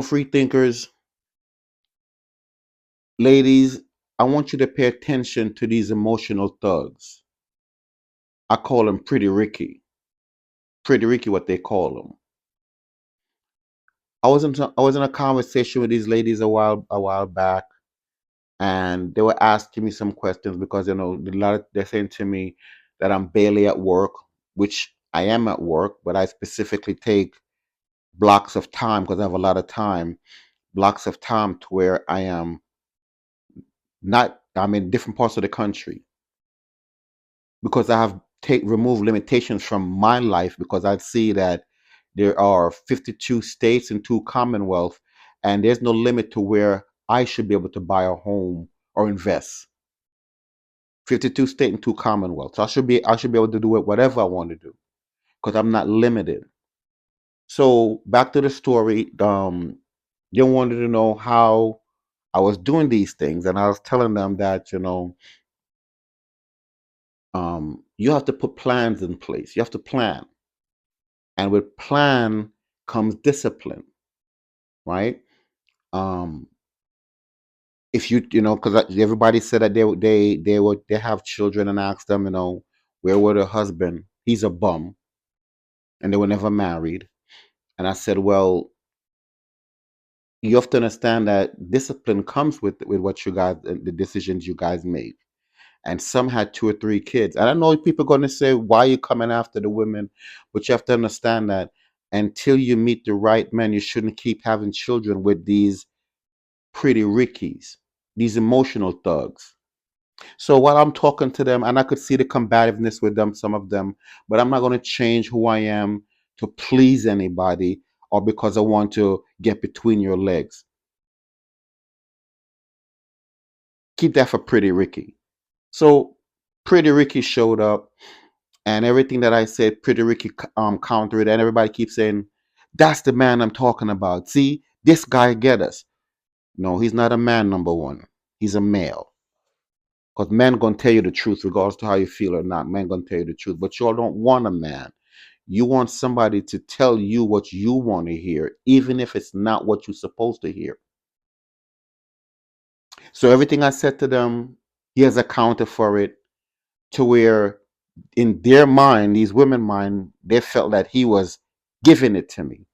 Free thinkers, ladies, I want you to pay attention to these emotional thugs. I call them Pretty Ricky. Pretty Ricky, what they call them. I was in a conversation with these ladies a while back, and they were asking me some questions because they're saying to me that I'm barely at work, which I am at work, but I specifically take blocks of time because I have a lot of time, blocks of time to where I am not. I'm in different parts of the country because I have take remove limitations from my life because I see that there are 52 states and two commonwealth, and there's no limit to where I should be able to buy a home or invest. 52 state and two commonwealth. So I should be able to do it whatever I want to do because I'm not limited. So back to the story. They wanted to know how I was doing these things, and I was telling them that you have to put plans in place. You have to plan, and with plan comes discipline, right? Um, if because everybody said that they have children, and asked them, where were the husband? He's a bum, and they were never married. And I said, well, you have to understand that discipline comes with what you guys, the decisions you guys make. And some had two or three kids. And I know people are going to say, why are you coming after the women? But you have to understand that until you meet the right man, you shouldn't keep having children with these pretty rickies, these emotional thugs. So while I'm talking to them, and I could see the combativeness with them, some of them, but I'm not going to change who I am to please anybody or because I want to get between your legs. Keep that for Pretty Ricky. So Pretty Ricky showed up, and everything that I said, Pretty Ricky countered, and everybody keeps saying, "That's the man I'm talking about. See, this guy get us." No, he's not a man. Number one, he's a male. Because men gonna tell you the truth, regardless to how you feel or not. Men gonna tell you the truth, but y'all don't want a man. You want somebody to tell you what you want to hear, even if it's not what you're supposed to hear. So everything I said to them, he has accounted for it to where in their mind, these women mind, they felt that he was giving it to me.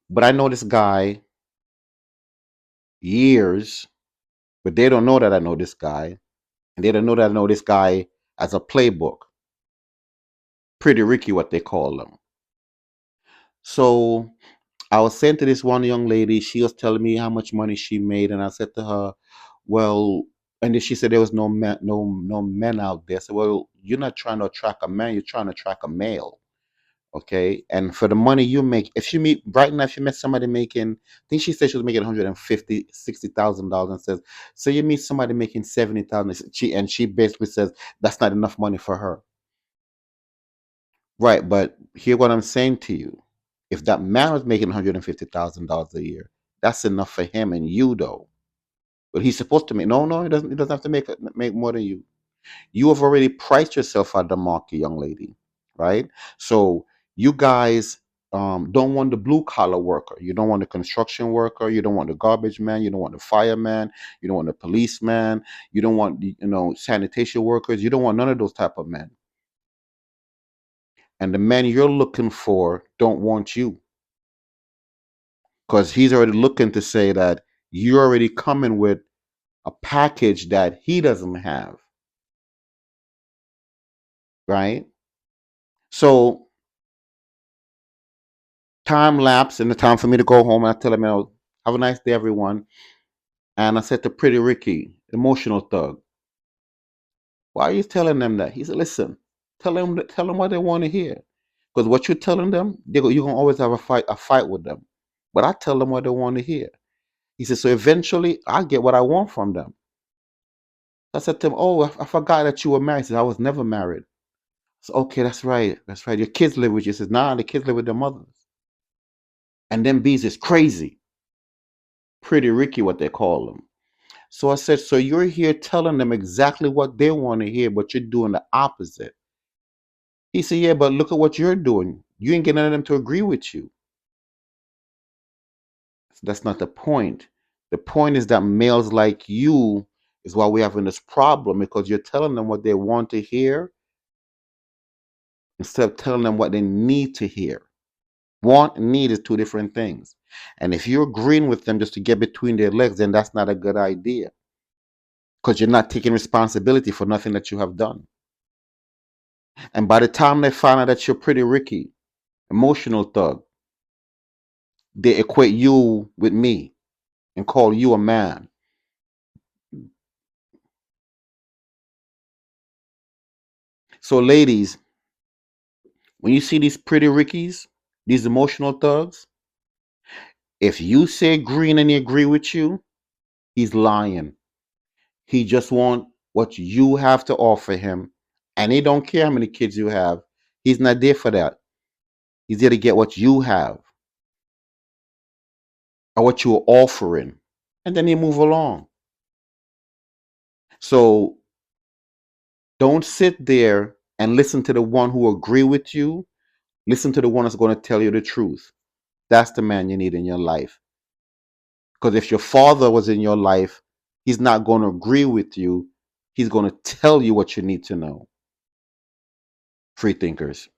But I know this guy years, but they don't know that I know this guy. And they don't know that I know this guy as a playbook. Pretty Ricky, what they call them. So I was saying to this one young lady, she was telling me how much money she made, and I said to her, "Well," and then she said there was no men out there. So, well, you're not trying to attract a man, you're trying to attract a male. Okay, and for the money you make, if you meet right now, if you met somebody making, I think she said she was making 150, $60,000, and says, so you meet somebody making 70,000, she basically says that's not enough money for her. Right, but hear what I'm saying to you. If that man was making $150,000 a year, that's enough for him and you, though. But he's supposed to make. No, no, he doesn't. He doesn't have to make more than you. You have already priced yourself out the market, young lady, right? So you guys don't want the blue collar worker. You don't want the construction worker. You don't want the garbage man. You don't want the fireman. You don't want the policeman. You don't want the sanitation workers. You don't want none of those type of men. And the men you're looking for don't want you because he's already looking to say that you're already coming with a package that he doesn't have, right? So time lapse and the time for me to go home. And I tell him, have a nice day, everyone. And I said to Pretty Ricky, emotional thug, why are you telling them that? He said, listen, tell them what they want to hear. Because what you're telling them, you're gonna always have a fight with them. But I tell them what they want to hear. He said, so eventually I get what I want from them. I said to him, oh, I forgot that you were married. He said, I was never married. So okay, that's right. That's right. Your kids live with you. He says, nah, the kids live with their mothers. And then bees is crazy. Pretty Ricky, what they call them. So I said, so you're here telling them exactly what they want to hear, but you're doing the opposite. He said, yeah, but look at what you're doing. You ain't getting none of them to agree with you. That's not the point. The point is that males like you is why we're having this problem, because you're telling them what they want to hear instead of telling them what they need to hear. Want and need is two different things. And if you're agreeing with them just to get between their legs, then that's not a good idea, because you're not taking responsibility for nothing that you have done. And by the time they find out that you're pretty Ricky, emotional thug, they equate you with me and call you a man. So, ladies, when you see these pretty Rickies, these emotional thugs, if you say green and he agree with you, he's lying. He just want what you have to offer him, and he don't care how many kids you have. He's not there for that. He's there to get what you have or what you're offering, and then he move along. So don't sit there and listen to the one who agree with you. Listen to the one that's going to tell you the truth. That's the man you need in your life. Because if your father was in your life, he's not going to agree with you. He's going to tell you what you need to know. Free thinkers.